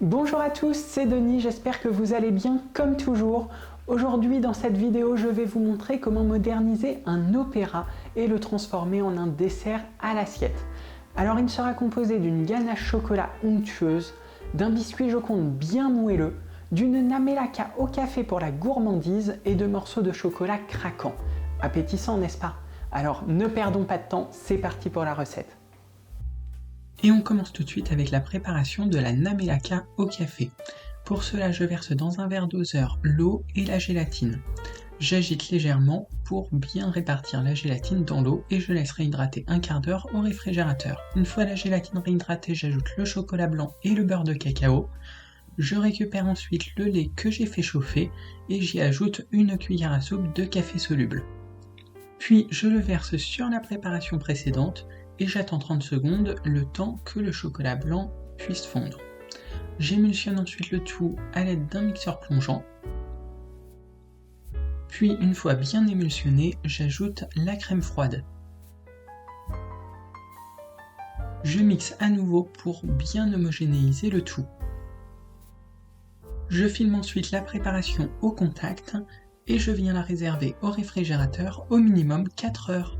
Bonjour à tous, c'est Denis, j'espère que vous allez bien comme toujours. Aujourd'hui dans cette vidéo, je vais vous montrer comment moderniser un opéra et le transformer en un dessert à l'assiette. Alors il sera composé d'une ganache chocolat onctueuse, d'un biscuit Joconde bien moelleux, d'une namelaka au café pour la gourmandise et de morceaux de chocolat craquants. Appétissant, n'est-ce pas? Alors ne perdons pas de temps, c'est parti pour la recette. Et on commence tout de suite avec la préparation de la namelaka au café. Pour cela, je verse dans un verre doseur l'eau et la gélatine. J'agite légèrement pour bien répartir la gélatine dans l'eau et je laisse réhydrater un quart d'heure au réfrigérateur. Une fois la gélatine réhydratée, j'ajoute le chocolat blanc et le beurre de cacao. Je récupère ensuite le lait que j'ai fait chauffer et j'y ajoute une cuillère à soupe de café soluble. Puis je le verse sur la préparation précédente et j'attends 30 secondes, le temps que le chocolat blanc puisse fondre. J'émulsionne ensuite le tout à l'aide d'un mixeur plongeant. Puis une fois bien émulsionné, j'ajoute la crème froide. Je mixe à nouveau pour bien homogénéiser le tout. Je filme ensuite la préparation au contact et je viens la réserver au réfrigérateur au minimum 4 heures.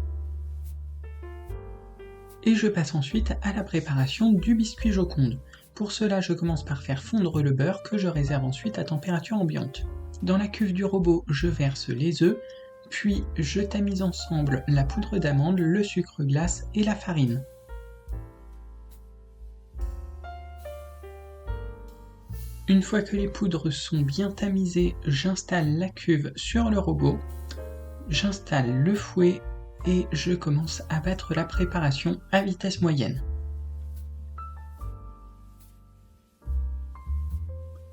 Et je passe ensuite à la préparation du biscuit Joconde. Pour cela, je commence par faire fondre le beurre que je réserve ensuite à température ambiante. Dans la cuve du robot, je verse les œufs, puis je tamise ensemble la poudre d'amande, le sucre glace et la farine. Une fois que les poudres sont bien tamisées, j'installe la cuve sur le robot, j'installe le fouet et je commence à battre la préparation à vitesse moyenne.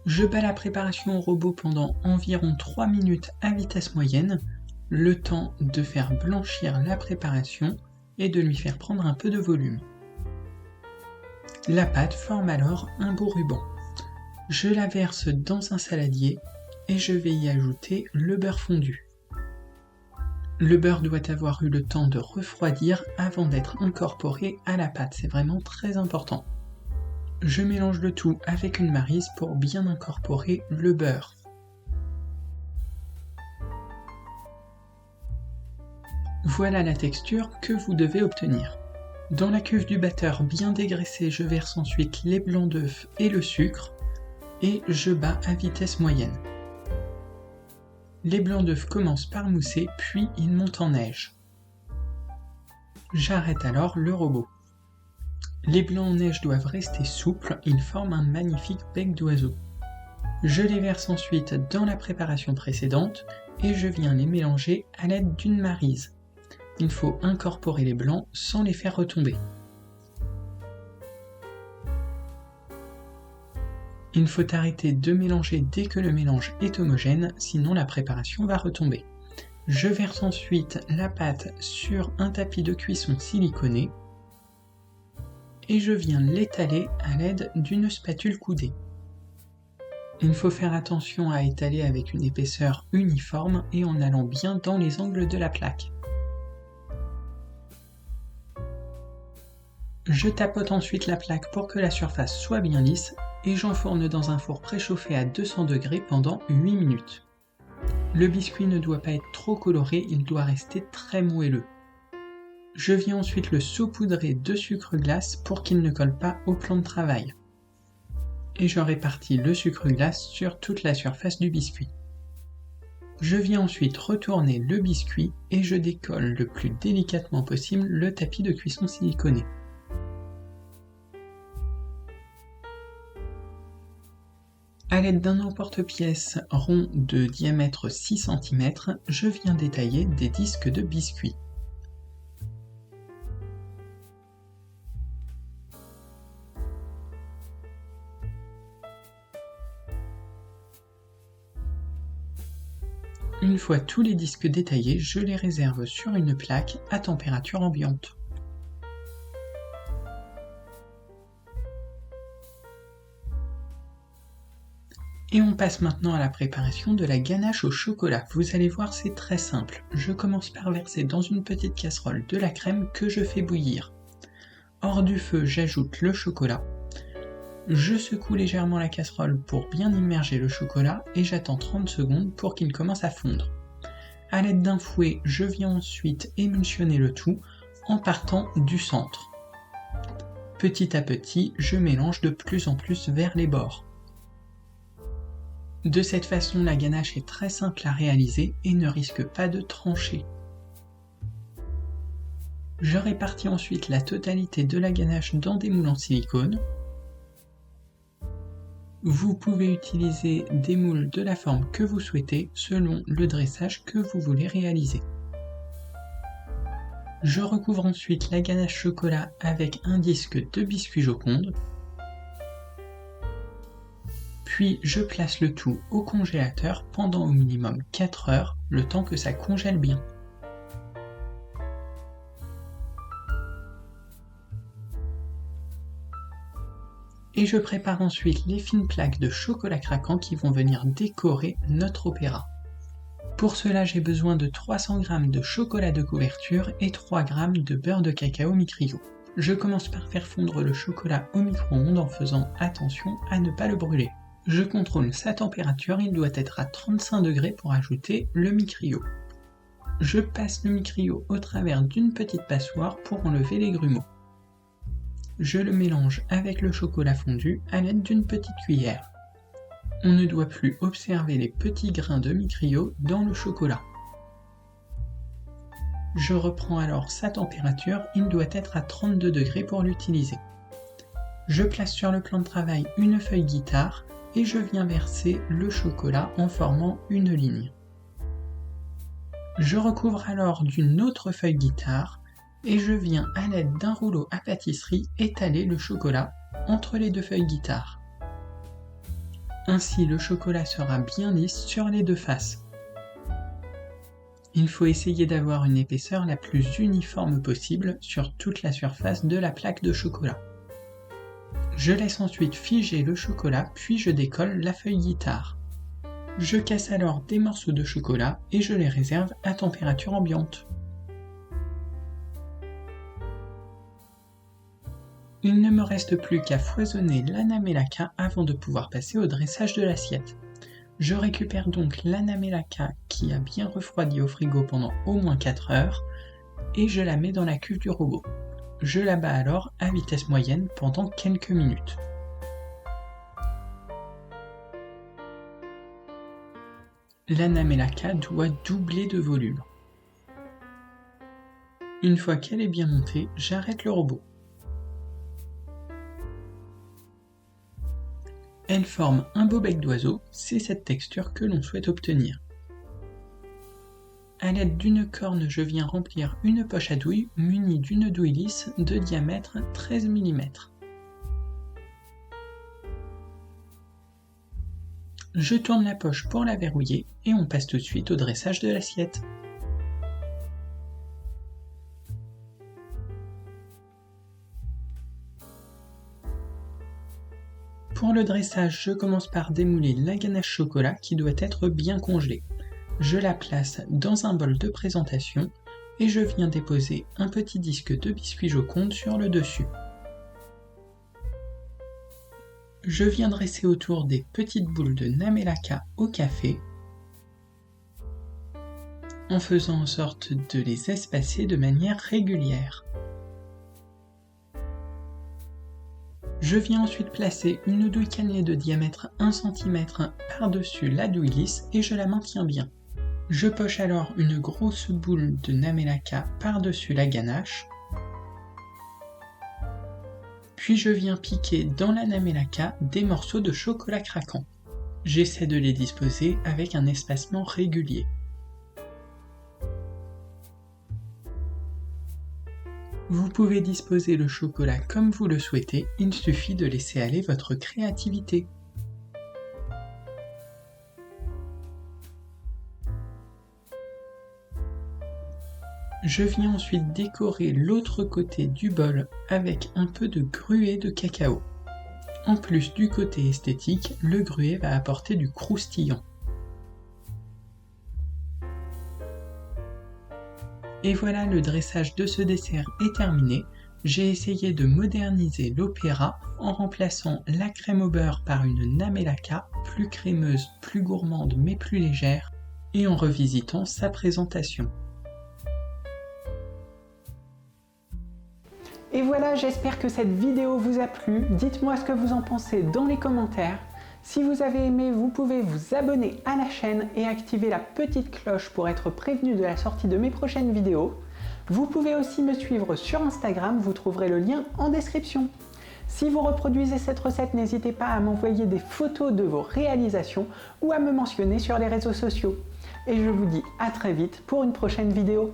Je bats la préparation au robot pendant environ 3 minutes à vitesse moyenne, le temps de faire blanchir la préparation et de lui faire prendre un peu de volume. La pâte forme alors un beau ruban. Je la verse dans un saladier et je vais y ajouter le beurre fondu. Le beurre doit avoir eu le temps de refroidir avant d'être incorporé à la pâte, c'est vraiment très important. Je mélange le tout avec une maryse pour bien incorporer le beurre. Voilà la texture que vous devez obtenir. Dans la cuve du batteur bien dégraissé, je verse ensuite les blancs d'œufs et le sucre et je bats à vitesse moyenne. Les blancs d'œufs commencent par mousser, puis ils montent en neige. J'arrête alors le robot. Les blancs en neige doivent rester souples, ils forment un magnifique bec d'oiseau. Je les verse ensuite dans la préparation précédente et je viens les mélanger à l'aide d'une maryse. Il faut incorporer les blancs sans les faire retomber. Il faut arrêter de mélanger dès que le mélange est homogène, sinon la préparation va retomber. Je verse ensuite la pâte sur un tapis de cuisson siliconé et je viens l'étaler à l'aide d'une spatule coudée. Il faut faire attention à étaler avec une épaisseur uniforme et en allant bien dans les angles de la plaque. Je tapote ensuite la plaque pour que la surface soit bien lisse et j'enfourne dans un four préchauffé à 200 degrés pendant 8 minutes. Le biscuit ne doit pas être trop coloré, il doit rester très moelleux. Je viens ensuite le saupoudrer de sucre glace pour qu'il ne colle pas au plan de travail. Et je répartis le sucre glace sur toute la surface du biscuit. Je viens ensuite retourner le biscuit et je décolle le plus délicatement possible le tapis de cuisson siliconé. A l'aide d'un emporte-pièce rond de diamètre 6 cm, je viens détailler des disques de biscuits. Une fois tous les disques détaillés, je les réserve sur une plaque à température ambiante. Et on passe maintenant à la préparation de la ganache au chocolat. Vous allez voir, c'est très simple. Je commence par verser dans une petite casserole de la crème que je fais bouillir. Hors du feu, j'ajoute le chocolat. Je secoue légèrement la casserole pour bien immerger le chocolat et j'attends 30 secondes pour qu'il commence à fondre. A l'aide d'un fouet, je viens ensuite émulsionner le tout en partant du centre. Petit à petit, je mélange de plus en plus vers les bords. De cette façon, la ganache est très simple à réaliser et ne risque pas de trancher. Je répartis ensuite la totalité de la ganache dans des moules en silicone. Vous pouvez utiliser des moules de la forme que vous souhaitez selon le dressage que vous voulez réaliser. Je recouvre ensuite la ganache chocolat avec un disque de biscuit Joconde. Puis je place le tout au congélateur pendant au minimum 4 heures, le temps que ça congèle bien. Et je prépare ensuite les fines plaques de chocolat craquant qui vont venir décorer notre opéra. Pour cela, j'ai besoin de 300 g de chocolat de couverture et 3 g de beurre de cacao mi-cryo. Je commence par faire fondre le chocolat au micro-ondes en faisant attention à ne pas le brûler. Je contrôle sa température, il doit être à 35 degrés pour ajouter le mi-cryo. Je passe le mi-cryo au travers d'une petite passoire pour enlever les grumeaux. Je le mélange avec le chocolat fondu à l'aide d'une petite cuillère. On ne doit plus observer les petits grains de mi-cryo dans le chocolat. Je reprends alors sa température, il doit être à 32 degrés pour l'utiliser. Je place sur le plan de travail une feuille guitare et je viens verser le chocolat en formant une ligne. Je recouvre alors d'une autre feuille guitare et je viens à l'aide d'un rouleau à pâtisserie étaler le chocolat entre les deux feuilles guitare. Ainsi le chocolat sera bien lisse sur les deux faces. Il faut essayer d'avoir une épaisseur la plus uniforme possible sur toute la surface de la plaque de chocolat. Je laisse ensuite figer le chocolat puis je décolle la feuille guitare. Je casse alors des morceaux de chocolat et je les réserve à température ambiante. Il ne me reste plus qu'à foisonner l'anamelaka avant de pouvoir passer au dressage de l'assiette. Je récupère donc l'anamelaka qui a bien refroidi au frigo pendant au moins 4 heures et je la mets dans la cuve du robot. Je la bats alors à vitesse moyenne pendant quelques minutes. L'anamelaka doit doubler de volume. Une fois qu'elle est bien montée, j'arrête le robot. Elle forme un beau bec d'oiseau, c'est cette texture que l'on souhaite obtenir. A l'aide d'une corne, je viens remplir une poche à douille munie d'une douille lisse de diamètre 13 mm. Je tourne la poche pour la verrouiller et on passe tout de suite au dressage de l'assiette. Pour le dressage, je commence par démouler la ganache chocolat qui doit être bien congelée. Je la place dans un bol de présentation et je viens déposer un petit disque de biscuit Joconde sur le dessus. Je viens dresser autour des petites boules de namelaka au café en faisant en sorte de les espacer de manière régulière. Je viens ensuite placer une douille cannelée de diamètre 1 cm par-dessus la douille lisse et je la maintiens bien. Je poche alors une grosse boule de namelaka par-dessus la ganache. Puis je viens piquer dans la namelaka des morceaux de chocolat craquant. J'essaie de les disposer avec un espacement régulier. Vous pouvez disposer le chocolat comme vous le souhaitez, il suffit de laisser aller votre créativité. Je viens ensuite décorer l'autre côté du bol avec un peu de gruau de cacao. En plus du côté esthétique, le gruau va apporter du croustillant. Et voilà, le dressage de ce dessert est terminé. j'ai essayé de moderniser l'opéra en remplaçant la crème au beurre par une namelaka, plus crémeuse, plus gourmande mais plus légère, et en revisitant sa présentation. Et voilà, j'espère que cette vidéo vous a plu. Dites-moi ce que vous en pensez dans les commentaires. Si vous avez aimé, vous pouvez vous abonner à la chaîne et activer la petite cloche pour être prévenu de la sortie de mes prochaines vidéos. Vous pouvez aussi me suivre sur Instagram, vous trouverez le lien en description. Si vous reproduisez cette recette, n'hésitez pas à m'envoyer des photos de vos réalisations ou à me mentionner sur les réseaux sociaux. Et je vous dis à très vite pour une prochaine vidéo.